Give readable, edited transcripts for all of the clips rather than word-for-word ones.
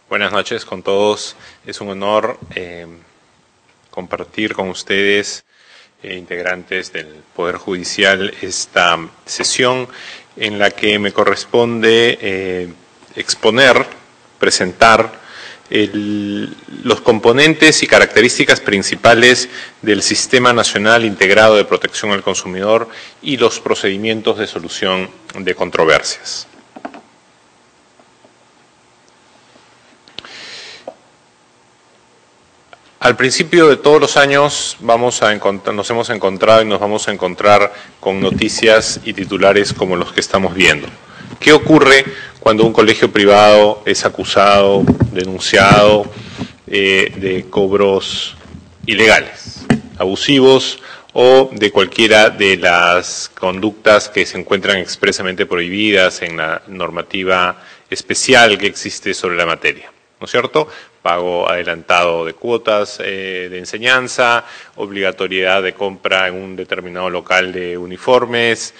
Buenas noches con todos. Es un honor compartir con ustedes, integrantes del Poder Judicial, esta sesión en la que me corresponde exponer, presentar los componentes y características principales del Sistema Nacional Integrado de Protección al Consumidor y los procedimientos de solución de controversias. Al principio de todos los años nos hemos encontrado y nos vamos a encontrar con noticias y titulares como los que estamos viendo. ¿Qué ocurre cuando un colegio privado es acusado, denunciado de cobros ilegales, abusivos o de cualquiera de las conductas que se encuentran expresamente prohibidas en la normativa especial que existe sobre la materia? ¿No es cierto? Pago adelantado de cuotas de enseñanza, obligatoriedad de compra en un determinado local de uniformes,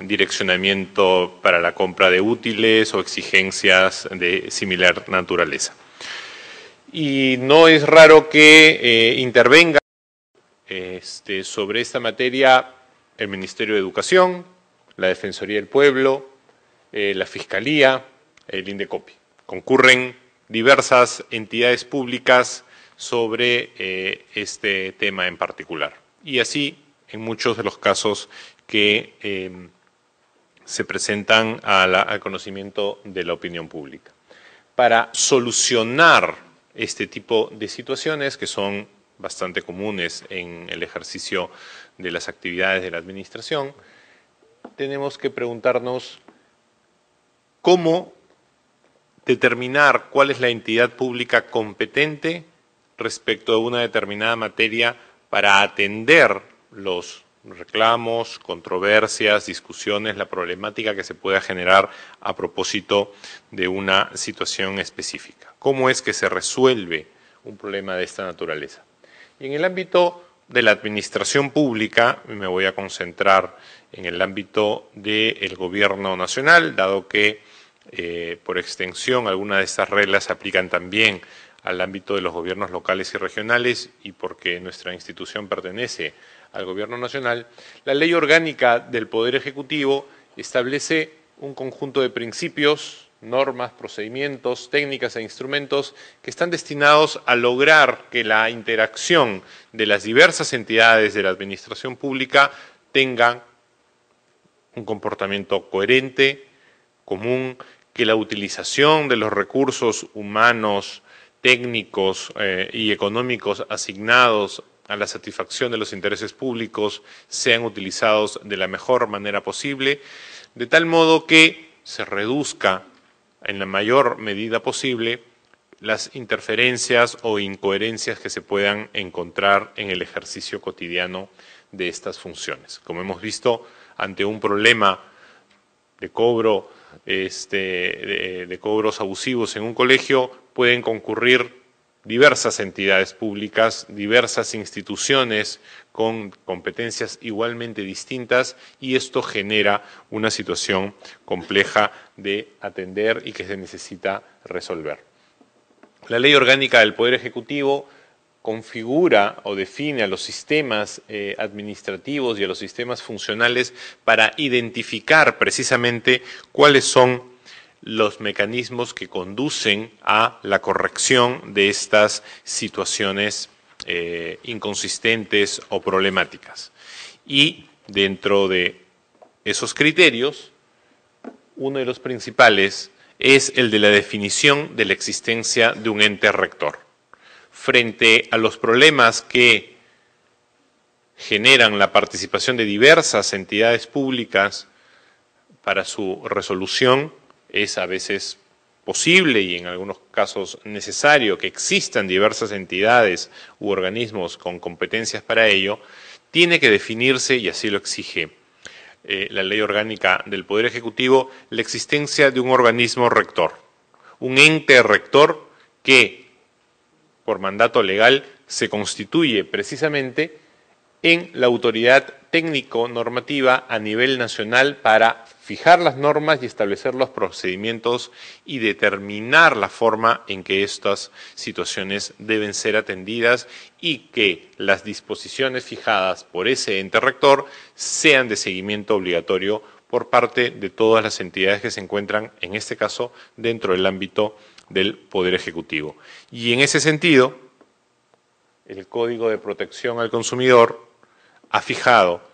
direccionamiento para la compra de útiles o exigencias de similar naturaleza. Y no es raro que intervenga sobre esta materia el Ministerio de Educación, la Defensoría del Pueblo, la Fiscalía, el INDECOPI. Concurren diversas entidades públicas sobre este tema en particular. Y así en muchos de los casos que se presentan al conocimiento de la opinión pública. Para solucionar este tipo de situaciones, que son bastante comunes en el ejercicio de las actividades de la administración, tenemos que preguntarnos cómo determinar cuál es la entidad pública competente respecto a una determinada materia para atender los reclamos, controversias, discusiones, la problemática que se pueda generar a propósito de una situación específica. ¿Cómo es que se resuelve un problema de esta naturaleza? Y en el ámbito de la administración pública, me voy a concentrar en el ámbito del Gobierno Nacional, dado que por extensión, algunas de estas reglas se aplican también al ámbito de los gobiernos locales y regionales y porque nuestra institución pertenece al Gobierno Nacional. La Ley Orgánica del Poder Ejecutivo establece un conjunto de principios, normas, procedimientos, técnicas e instrumentos que están destinados a lograr que la interacción de las diversas entidades de la administración pública tengan un comportamiento coherente, común, que la utilización de los recursos humanos, técnicos y económicos asignados a la satisfacción de los intereses públicos sean utilizados de la mejor manera posible, de tal modo que se reduzca en la mayor medida posible las interferencias o incoherencias que se puedan encontrar en el ejercicio cotidiano de estas funciones. Como hemos visto, ante un problema de cobro de cobros abusivos en un colegio, pueden concurrir diversas entidades públicas, diversas instituciones con competencias igualmente distintas y esto genera una situación compleja de atender y que se necesita resolver. La Ley Orgánica del Poder Ejecutivo configura o define a los sistemas administrativos y a los sistemas funcionales para identificar precisamente cuáles son los mecanismos que conducen a la corrección de estas situaciones inconsistentes o problemáticas. Y dentro de esos criterios, uno de los principales es el de la definición de la existencia de un ente rector. Frente a los problemas que generan la participación de diversas entidades públicas para su resolución, es a veces posible y en algunos casos necesario que existan diversas entidades u organismos con competencias para ello, tiene que definirse, y así lo exige la Ley Orgánica del Poder Ejecutivo, la existencia de un organismo rector, un ente rector que por mandato legal se constituye precisamente en la autoridad técnico-normativa a nivel nacional para fijar las normas y establecer los procedimientos y determinar la forma en que estas situaciones deben ser atendidas y que las disposiciones fijadas por ese ente rector sean de seguimiento obligatorio por parte de todas las entidades que se encuentran, en este caso, dentro del ámbito del Poder Ejecutivo. Y en ese sentido, el Código de Protección al Consumidor ha fijado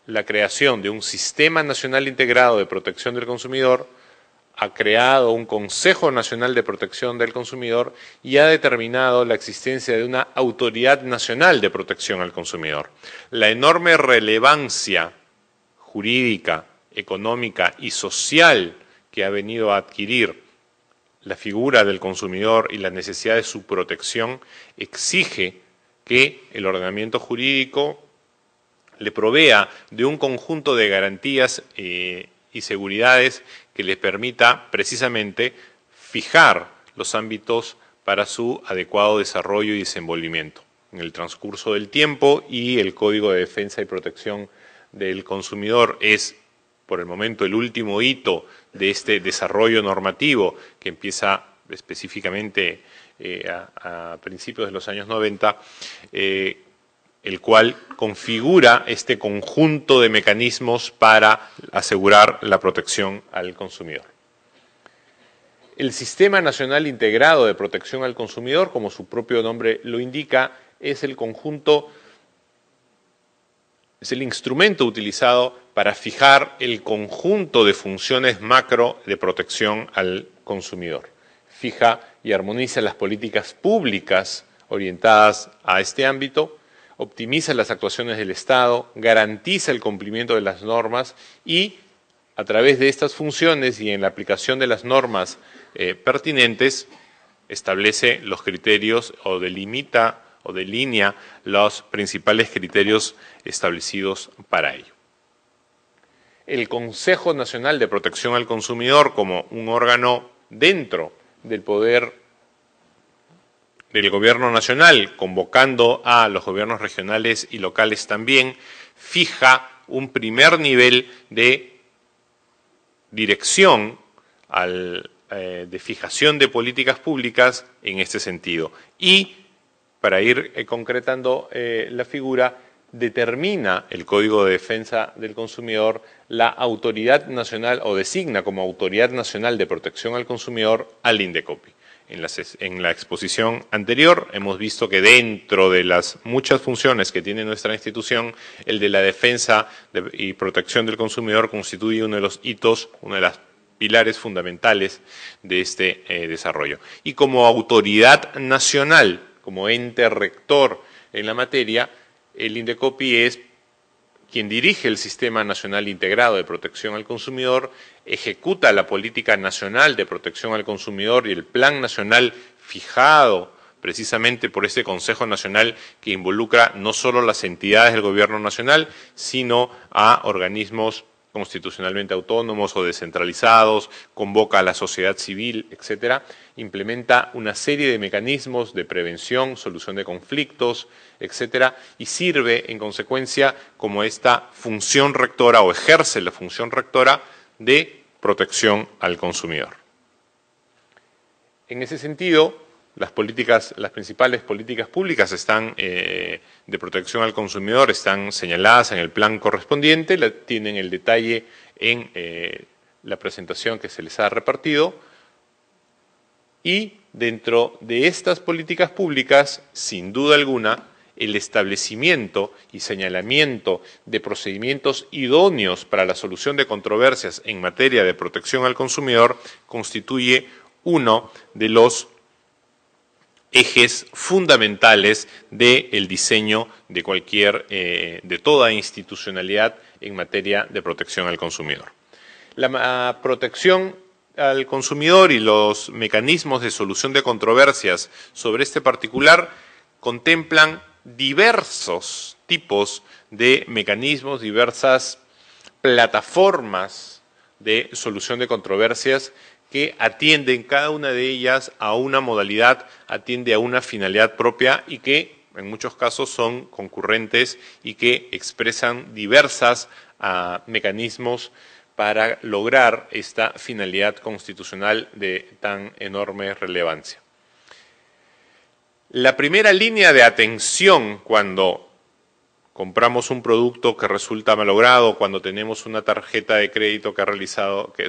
la creación de un Sistema Nacional Integrado de Protección del Consumidor, ha creado un Consejo Nacional de Protección del Consumidor y ha determinado la existencia de una Autoridad Nacional de Protección al Consumidor. La enorme relevancia jurídica, económica y social que ha venido a adquirir la figura del consumidor y la necesidad de su protección exige que el ordenamiento jurídico le provea de un conjunto de garantías y seguridades que le permita precisamente fijar los ámbitos para su adecuado desarrollo y desenvolvimiento. En el transcurso del tiempo, y el Código de Defensa y Protección del Consumidor es, por el momento, el último hito de este desarrollo normativo que empieza específicamente a principios de los años 90, el cual configura este conjunto de mecanismos para asegurar la protección al consumidor. El Sistema Nacional Integrado de Protección al Consumidor, como su propio nombre lo indica, es el conjunto, es el instrumento utilizado para fijar el conjunto de funciones macro de protección al consumidor. Fija y armoniza las políticas públicas orientadas a este ámbito, optimiza las actuaciones del Estado, garantiza el cumplimiento de las normas y, a través de estas funciones y en la aplicación de las normas pertinentes, establece los criterios o delimita o delinea los principales criterios establecidos para ello. El Consejo Nacional de Protección al Consumidor, como un órgano dentro del poder del Gobierno Nacional, convocando a los gobiernos regionales y locales también, fija un primer nivel de dirección de fijación de políticas públicas en este sentido. Y, para ir concretando la figura, determina el Código de Defensa del Consumidor la Autoridad Nacional, o designa como Autoridad Nacional de Protección al Consumidor al INDECOPI. En la exposición anterior hemos visto que dentro de las muchas funciones que tiene nuestra institución, el de la defensa y protección del consumidor constituye uno de los hitos, uno de los pilares fundamentales de este desarrollo. Y como autoridad nacional, como ente rector en la materia, el INDECOPI es quien dirige el Sistema Nacional Integrado de Protección al Consumidor, ejecuta la Política Nacional de Protección al Consumidor y el Plan Nacional fijado precisamente por este Consejo Nacional que involucra no solo las entidades del Gobierno Nacional, sino a organismos constitucionalmente autónomos o descentralizados, convoca a la sociedad civil, etcétera, implementa una serie de mecanismos de prevención, solución de conflictos, etcétera, y sirve en consecuencia como esta función rectora o ejerce la función rectora de protección al consumidor. En ese sentido, las principales políticas públicas de protección al consumidor están señaladas en el plan correspondiente, tienen el detalle en la presentación que se les ha repartido, y dentro de estas políticas públicas, sin duda alguna, el establecimiento y señalamiento de procedimientos idóneos para la solución de controversias en materia de protección al consumidor constituye uno de los ejes fundamentales del diseño de de toda institucionalidad en materia de protección al consumidor. La protección al consumidor y los mecanismos de solución de controversias sobre este particular contemplan diversos tipos de mecanismos, diversas plataformas de solución de controversias que atienden cada una de ellas a una modalidad, atiende a una finalidad propia y que en muchos casos son concurrentes y que expresan diversos mecanismos para lograr esta finalidad constitucional de tan enorme relevancia. La primera línea de atención cuando compramos un producto que resulta malogrado, cuando tenemos una tarjeta de crédito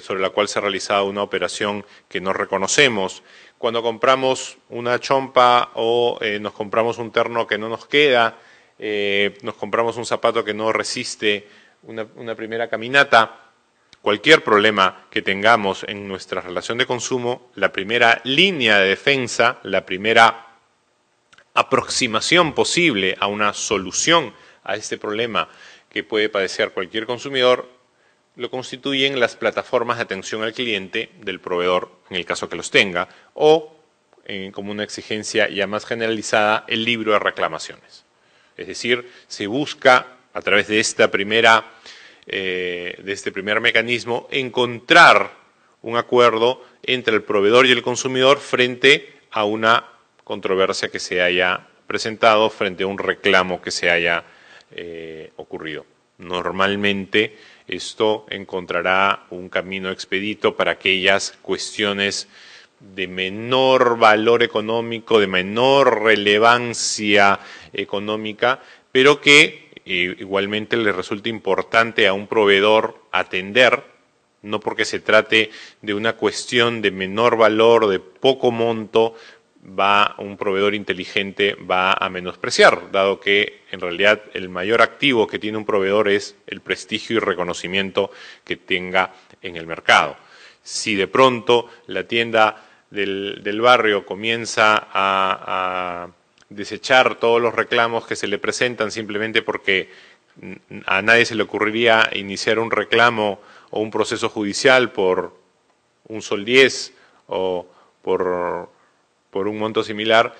sobre la cual se ha realizado una operación que no reconocemos, cuando compramos una chompa o nos compramos un terno que no nos queda, nos compramos un zapato que no resiste una primera caminata, cualquier problema que tengamos en nuestra relación de consumo, la primera línea de defensa, la primera aproximación posible a una solución a este problema que puede padecer cualquier consumidor, lo constituyen las plataformas de atención al cliente del proveedor, en el caso que los tenga, o, como una exigencia ya más generalizada, el libro de reclamaciones. Es decir, se busca, a través de este primer mecanismo, encontrar un acuerdo entre el proveedor y el consumidor frente a una controversia que se haya presentado, frente a un reclamo que se haya ocurrido. Normalmente esto encontrará un camino expedito para aquellas cuestiones de menor valor económico, de menor relevancia económica, pero que igualmente le resulta importante a un proveedor atender, no porque se trate de una cuestión de menor valor, de poco monto, un proveedor inteligente va a menospreciar, dado que en realidad el mayor activo que tiene un proveedor es el prestigio y reconocimiento que tenga en el mercado. Si de pronto la tienda del barrio comienza a desechar todos los reclamos que se le presentan simplemente porque a nadie se le ocurriría iniciar un reclamo o un proceso judicial por un sol 10 o por un monto similar,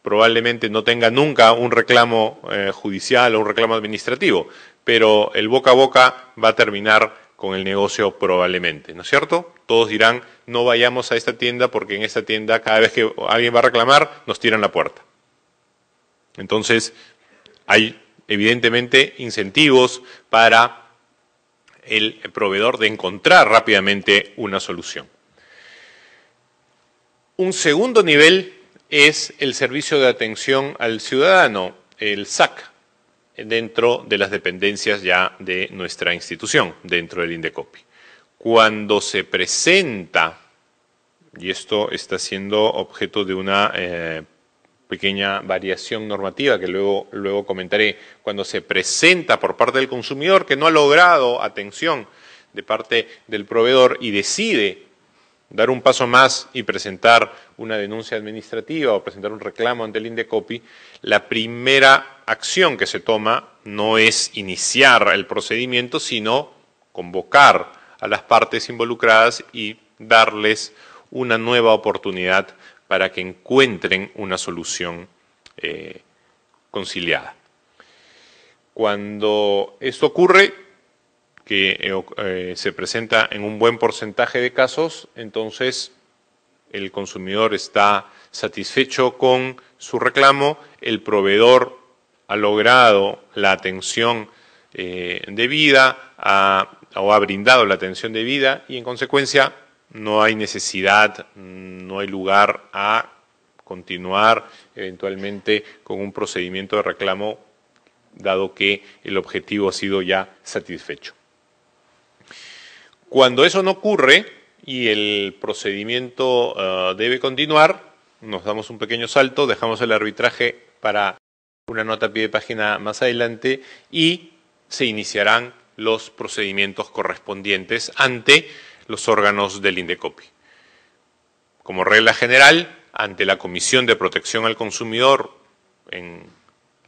probablemente no tenga nunca un reclamo judicial o un reclamo administrativo, pero el boca a boca va a terminar con el negocio probablemente, ¿no es cierto? Todos dirán, no vayamos a esta tienda porque en esta tienda cada vez que alguien va a reclamar nos tiran la puerta. Entonces, hay evidentemente incentivos para el proveedor de encontrar rápidamente una solución. Un segundo nivel es el servicio de atención al ciudadano, el SAC, dentro de las dependencias ya de nuestra institución, dentro del INDECOPI. Cuando se presenta, y esto está siendo objeto de una pequeña variación normativa que luego comentaré, cuando se presenta por parte del consumidor que no ha logrado atención de parte del proveedor y decide dar un paso más y presentar una denuncia administrativa o presentar un reclamo ante el INDECOPI, la primera acción que se toma no es iniciar el procedimiento, sino convocar a las partes involucradas y darles una nueva oportunidad para que encuentren una solución conciliada. Cuando esto ocurre, que se presenta en un buen porcentaje de casos, entonces el consumidor está satisfecho con su reclamo, el proveedor ha logrado la atención debida o ha brindado la atención debida y en consecuencia no hay necesidad, no hay lugar a continuar eventualmente con un procedimiento de reclamo dado que el objetivo ha sido ya satisfecho. Cuando eso no ocurre y el procedimiento debe continuar, nos damos un pequeño salto, dejamos el arbitraje para una nota a pie de página más adelante y se iniciarán los procedimientos correspondientes ante los órganos del INDECOPI. Como regla general, ante la Comisión de Protección al Consumidor en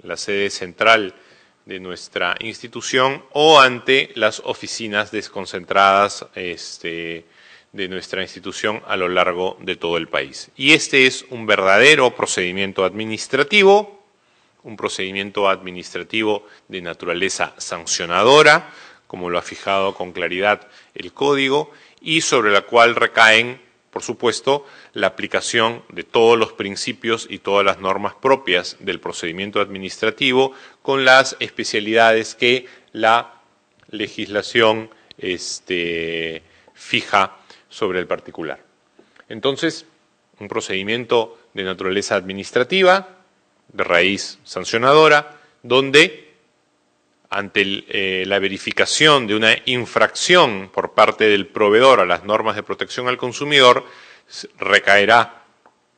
la sede central de nuestra institución o ante las oficinas desconcentradas de nuestra institución a lo largo de todo el país. Y este es un verdadero procedimiento administrativo, un procedimiento administrativo de naturaleza sancionadora, como lo ha fijado con claridad el Código, y sobre la cual recaen por supuesto, la aplicación de todos los principios y todas las normas propias del procedimiento administrativo con las especialidades que la legislación fija sobre el particular. Entonces, un procedimiento de naturaleza administrativa, de raíz sancionadora, donde ante la verificación de una infracción por parte del proveedor a las normas de protección al consumidor, recaerá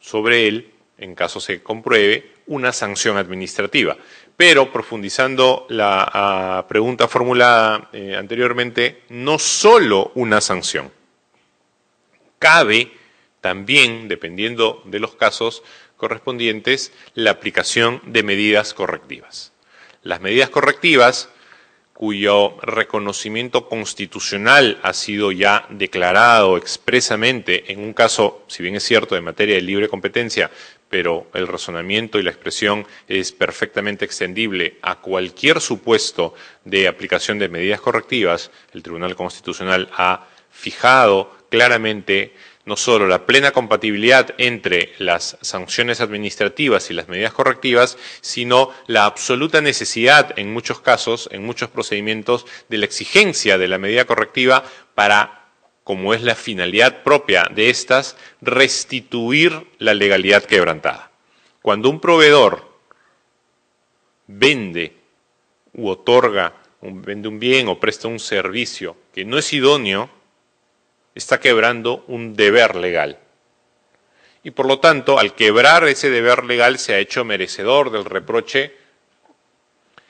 sobre él, en caso se compruebe, una sanción administrativa. Pero, profundizando la pregunta formulada anteriormente, no solo una sanción. Cabe también, dependiendo de los casos correspondientes, la aplicación de medidas correctivas. Las medidas correctivas, cuyo reconocimiento constitucional ha sido ya declarado expresamente en un caso, si bien es cierto, de materia de libre competencia, pero el razonamiento y la expresión es perfectamente extendible a cualquier supuesto de aplicación de medidas correctivas, el Tribunal Constitucional ha fijado claramente no solo la plena compatibilidad entre las sanciones administrativas y las medidas correctivas, sino la absoluta necesidad en muchos casos, en muchos procedimientos, de la exigencia de la medida correctiva para, como es la finalidad propia de estas, restituir la legalidad quebrantada. Cuando un proveedor vende u otorga, vende un bien o presta un servicio que no es idóneo, está quebrando un deber legal. Y por lo tanto, al quebrar ese deber legal, se ha hecho merecedor del reproche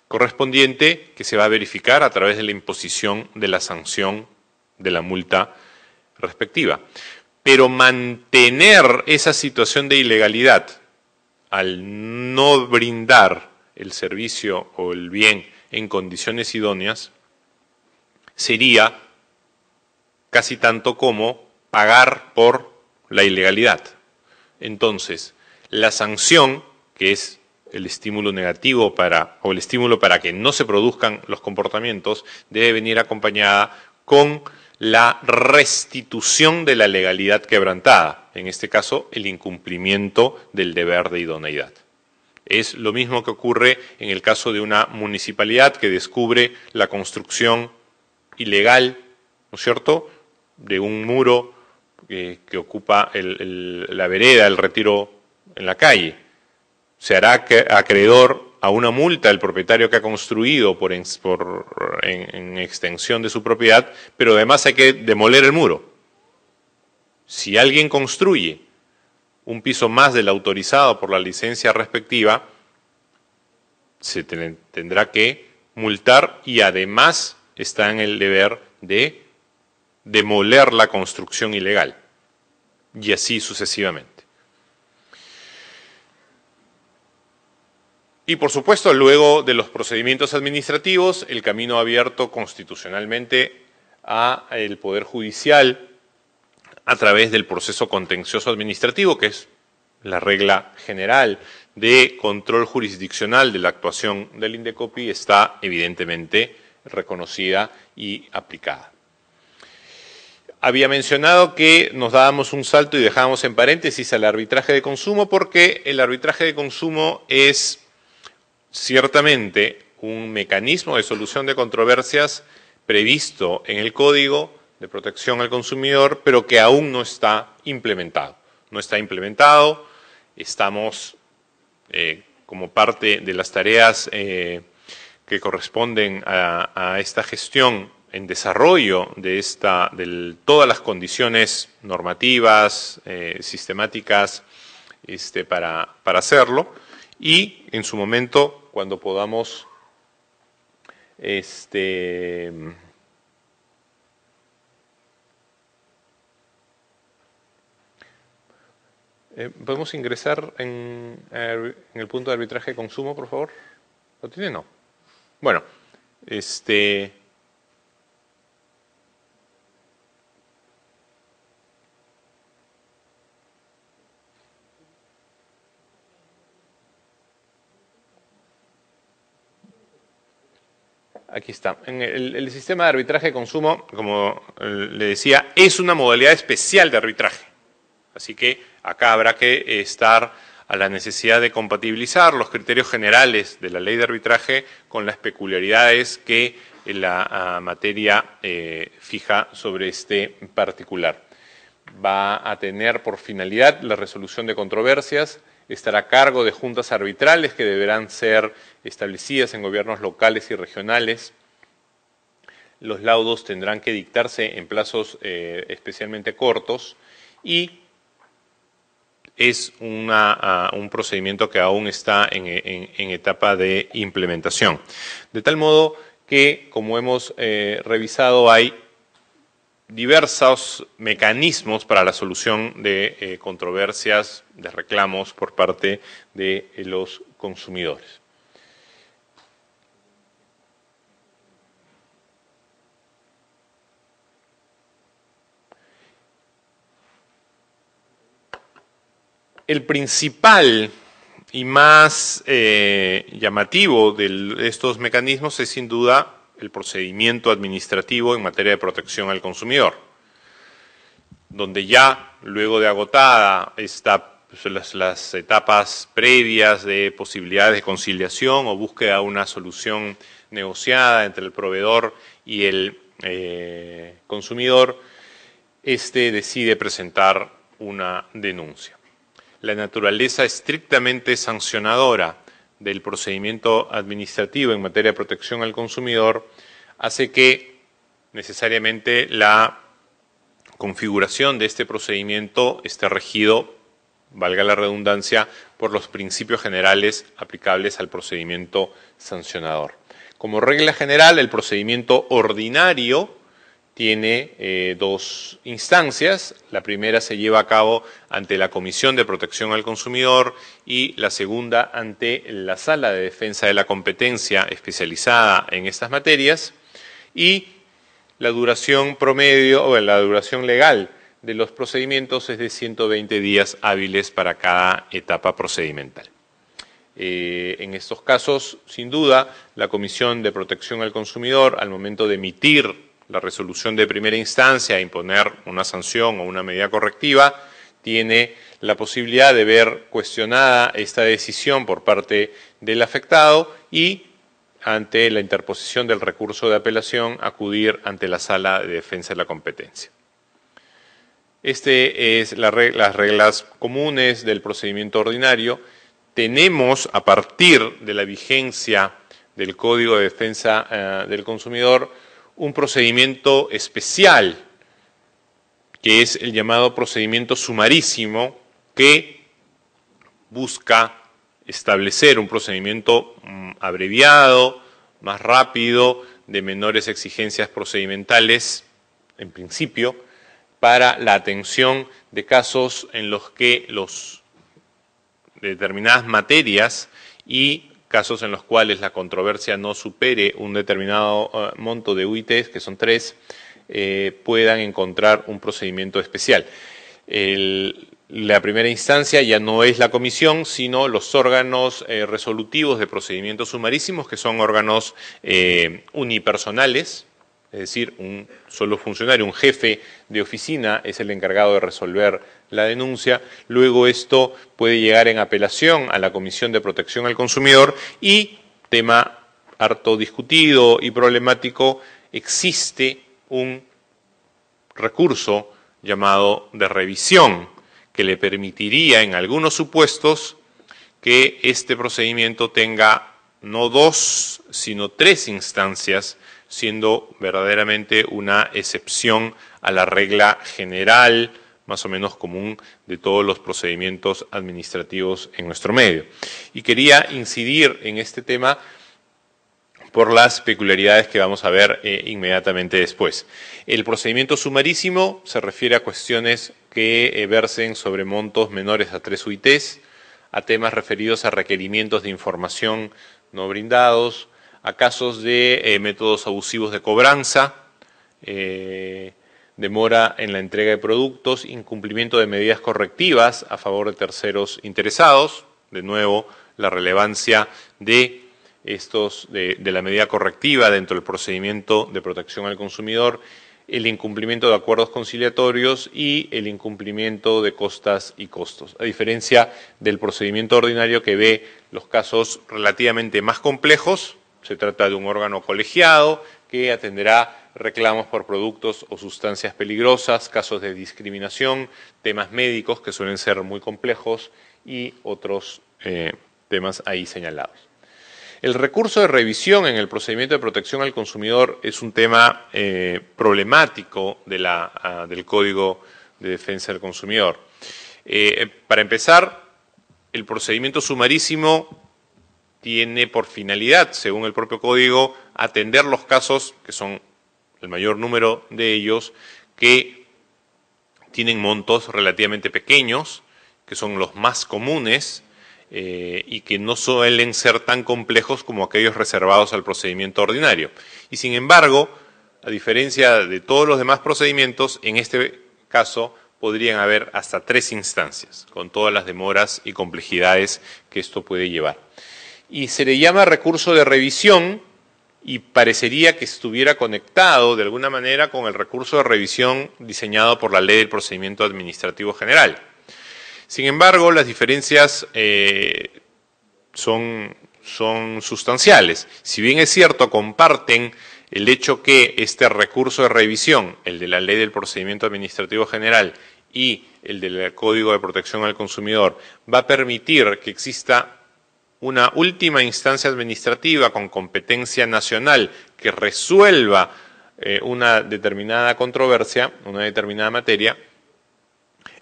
correspondiente que se va a verificar a través de la imposición de la sanción de la multa respectiva. Pero mantener esa situación de ilegalidad al no brindar el servicio o el bien en condiciones idóneas sería casi tanto como pagar por la ilegalidad. Entonces, la sanción, que es el estímulo negativo o el estímulo para que no se produzcan los comportamientos, debe venir acompañada con la restitución de la legalidad quebrantada, en este caso el incumplimiento del deber de idoneidad. Es lo mismo que ocurre en el caso de una municipalidad que descubre la construcción ilegal, ¿no es cierto?, de un muro que ocupa la vereda, el retiro en la calle. Se hará acreedor a una multa el propietario que ha construido en extensión de su propiedad, pero además hay que demoler el muro. Si alguien construye un piso más del autorizado por la licencia respectiva, se tendrá que multar y además está en el deber de demoler la construcción ilegal, y así sucesivamente. Y por supuesto, luego de los procedimientos administrativos, el camino abierto constitucionalmente al Poder Judicial a través del proceso contencioso administrativo, que es la regla general de control jurisdiccional de la actuación del Indecopi, está evidentemente reconocida y aplicada. Había mencionado que nos dábamos un salto y dejábamos en paréntesis al arbitraje de consumo, porque el arbitraje de consumo es ciertamente un mecanismo de solución de controversias previsto en el Código de Protección al Consumidor, pero que aún no está implementado. No está implementado, estamos como parte de las tareas que corresponden a esta gestión en desarrollo de todas las condiciones normativas, sistemáticas para hacerlo, y en su momento, cuando podamos ¿podemos ingresar en el punto de arbitraje de consumo, por favor? ¿Lo tiene? No. Bueno, aquí está. En el sistema de arbitraje de consumo, como le decía, es una modalidad especial de arbitraje. Así que acá habrá que estar a la necesidad de compatibilizar los criterios generales de la ley de arbitraje con las peculiaridades que la materia fija sobre este particular. Va a tener por finalidad la resolución de controversias, estará a cargo de juntas arbitrales que deberán ser establecidas en gobiernos locales y regionales. Los laudos tendrán que dictarse en plazos especialmente cortos y es un procedimiento que aún está en etapa de implementación. De tal modo que, como hemos revisado, hay diversos mecanismos para la solución de controversias, de reclamos por parte de los consumidores. El principal y más llamativo de estos mecanismos es sin duda el procedimiento administrativo en materia de protección al consumidor, donde ya luego de agotada las etapas previas de posibilidades de conciliación o búsqueda de una solución negociada entre el proveedor y el consumidor, decide presentar una denuncia. La naturaleza estrictamente sancionadora del procedimiento administrativo en materia de protección al consumidor hace que necesariamente la configuración de este procedimiento esté regido, valga la redundancia, por los principios generales aplicables al procedimiento sancionador. Como regla general, el procedimiento ordinario tiene dos instancias. La primera se lleva a cabo ante la Comisión de Protección al Consumidor y la segunda ante la Sala de Defensa de la Competencia especializada en estas materias, y la duración promedio o la duración legal de los procedimientos es de 120 días hábiles para cada etapa procedimental. En estos casos, sin duda, la Comisión de Protección al Consumidor, al momento de emitir la resolución de primera instancia e imponer una sanción o una medida correctiva, tiene la posibilidad de ver cuestionada esta decisión por parte del afectado y, ante la interposición del recurso de apelación, acudir ante la Sala de Defensa de la Competencia. Es las reglas comunes del procedimiento ordinario. Tenemos, a partir de la vigencia del Código de Defensa del Consumidor, un procedimiento especial, que es el llamado procedimiento sumarísimo, que busca establecer un procedimiento abreviado, más rápido, de menores exigencias procedimentales, en principio, para la atención de casos en los que determinadas materias y casos en los cuales la controversia no supere un determinado monto de UITs, que son 3, puedan encontrar un procedimiento especial. La primera instancia ya no es la comisión, sino los órganos resolutivos de procedimientos sumarísimos, que son órganos unipersonales, es decir, un solo funcionario, un jefe de oficina es el encargado de resolver la denuncia. Luego esto puede llegar en apelación a la Comisión de Protección al Consumidor y, tema harto discutido y problemático, existe un recurso llamado de revisión que le permitiría en algunos supuestos que este procedimiento tenga no 2, sino 3 instancias, siendo verdaderamente una excepción a la regla general, más o menos común, de todos los procedimientos administrativos en nuestro medio. Y quería incidir en este tema por las peculiaridades que vamos a ver inmediatamente después. El procedimiento sumarísimo se refiere a cuestiones que versen sobre montos menores a 3 UITs, a temas referidos a requerimientos de información no brindados, a casos de métodos abusivos de cobranza, demora en la entrega de productos, incumplimiento de medidas correctivas a favor de terceros interesados. De nuevo, la relevancia de la medida correctiva dentro del procedimiento de protección al consumidor el incumplimiento de acuerdos conciliatorios y el incumplimiento de costas y costos, a diferencia del procedimiento ordinario que ve los casos relativamente más complejos. Se trata de un órgano colegiado que atenderá reclamos por productos o sustancias peligrosas, casos de discriminación, temas médicos que suelen ser muy complejos y otros temas ahí señalados. El recurso de revisión en el procedimiento de protección al consumidor es un tema problemático del Código de Defensa del Consumidor. Para empezar, el procedimiento sumarísimo tiene por finalidad, según el propio Código, atender los casos, que son el mayor número de ellos, que tienen montos relativamente pequeños, que son los más comunes, y que no suelen ser tan complejos como aquellos reservados al procedimiento ordinario. Y sin embargo, a diferencia de todos los demás procedimientos, en este caso podrían haber hasta 3 instancias, con todas las demoras y complejidades que esto puede llevar. Y se le llama recurso de revisión y parecería que estuviera conectado de alguna manera con el recurso de revisión diseñado por la Ley del Procedimiento Administrativo General. Sin embargo, las diferencias son sustanciales. Si bien es cierto, comparten el hecho que este recurso de revisión, el de la Ley del Procedimiento Administrativo General y el del Código de Protección al Consumidor, va a permitir que exista una última instancia administrativa con competencia nacional que resuelva una determinada controversia, una determinada materia.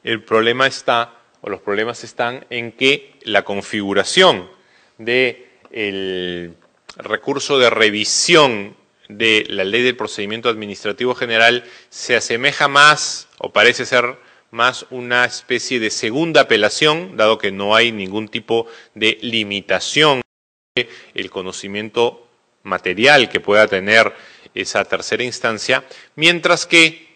El problema está, o los problemas están en que la configuración del recurso de revisión de la Ley del Procedimiento Administrativo General se asemeja más, o parece ser más, una especie de segunda apelación, dado que no hay ningún tipo de limitación del conocimiento material que pueda tener esa tercera instancia, mientras que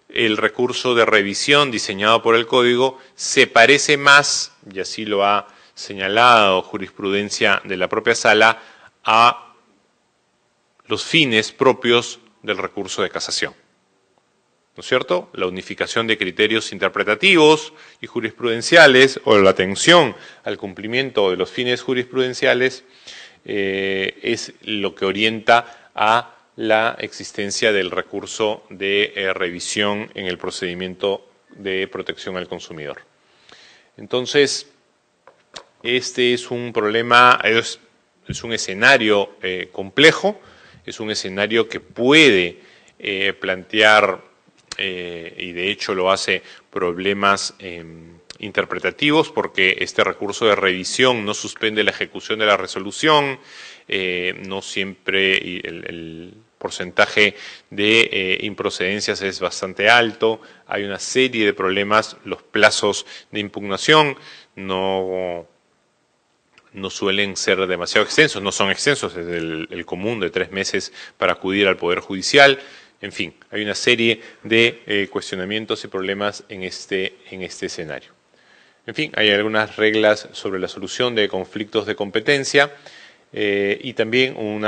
el recurso de revisión diseñado por el Código se parece más, y así lo ha señalado jurisprudencia de la propia Sala, a los fines propios del recurso de casación. ¿No es cierto? La unificación de criterios interpretativos y jurisprudenciales, o la atención al cumplimiento de los fines jurisprudenciales, es lo que orienta a la existencia del recurso de revisión en el procedimiento de protección al consumidor. Entonces, este es un problema, es un escenario complejo, es un escenario que puede plantear, y de hecho lo hace, problemas interpretativos, porque este recurso de revisión no suspende la ejecución de la resolución, no siempre el porcentaje de improcedencias es bastante alto, hay una serie de problemas, los plazos de impugnación no suelen ser demasiado extensos, no son extensos, es el común de 3 meses para acudir al Poder Judicial. En fin, hay una serie de cuestionamientos y problemas en este escenario. En fin, hay algunas reglas sobre la solución de conflictos de competencia, y también en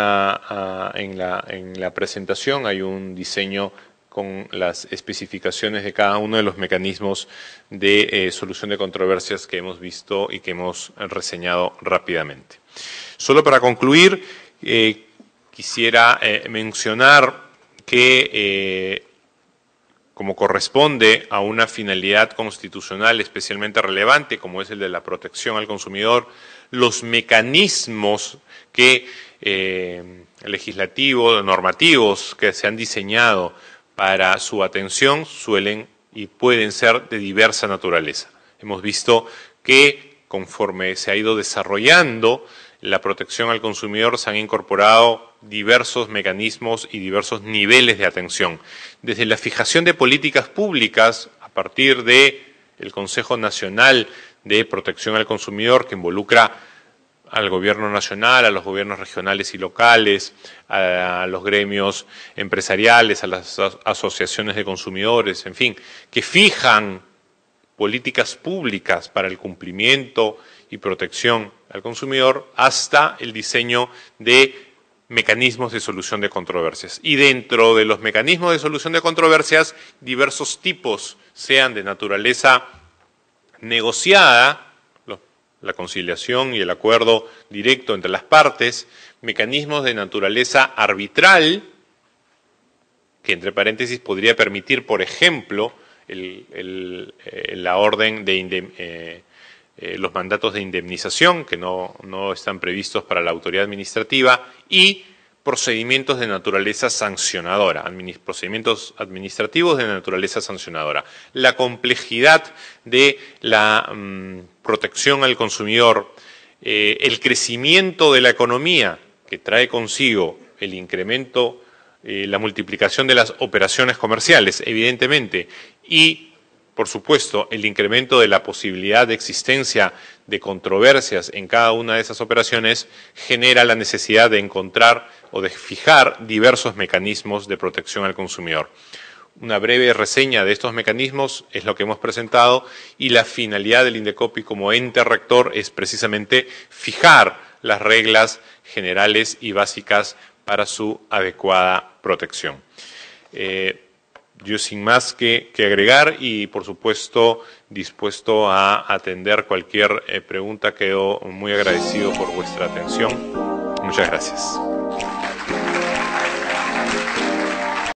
la presentación hay un diseño con las especificaciones de cada uno de los mecanismos de solución de controversias que hemos visto y que hemos reseñado rápidamente. Solo para concluir, quisiera mencionar que como corresponde a una finalidad constitucional especialmente relevante, como es el de la protección al consumidor, los mecanismos legislativos, normativos que se han diseñado para su atención suelen y pueden ser de diversa naturaleza. Hemos visto que conforme se ha ido desarrollando la protección al consumidor se han incorporado diversos mecanismos y diversos niveles de atención. Desde la fijación de políticas públicas a partir del Consejo Nacional de Protección al Consumidor, que involucra al gobierno nacional, a los gobiernos regionales y locales, a los gremios empresariales, a las asociaciones de consumidores, en fin, que fijan políticas públicas para el cumplimiento y protección al consumidor, hasta el diseño de mecanismos de solución de controversias. Y dentro de los mecanismos de solución de controversias, diversos tipos, sean de naturaleza negociada, la conciliación y el acuerdo directo entre las partes, mecanismos de naturaleza arbitral, que entre paréntesis podría permitir, por ejemplo, la orden de los mandatos de indemnización, que no están previstos para la autoridad administrativa, y procedimientos de naturaleza sancionadora, procedimientos administrativos de naturaleza sancionadora. La complejidad de la protección al consumidor, el crecimiento de la economía, que trae consigo el incremento, la multiplicación de las operaciones comerciales, evidentemente, y por supuesto, el incremento de la posibilidad de existencia de controversias en cada una de esas operaciones genera la necesidad de encontrar o de fijar diversos mecanismos de protección al consumidor. Una breve reseña de estos mecanismos es lo que hemos presentado y la finalidad del INDECOPI como ente rector es precisamente fijar las reglas generales y básicas para su adecuada protección. Yo sin más que agregar y, por supuesto, dispuesto a atender cualquier pregunta, quedo muy agradecido por vuestra atención. Muchas gracias.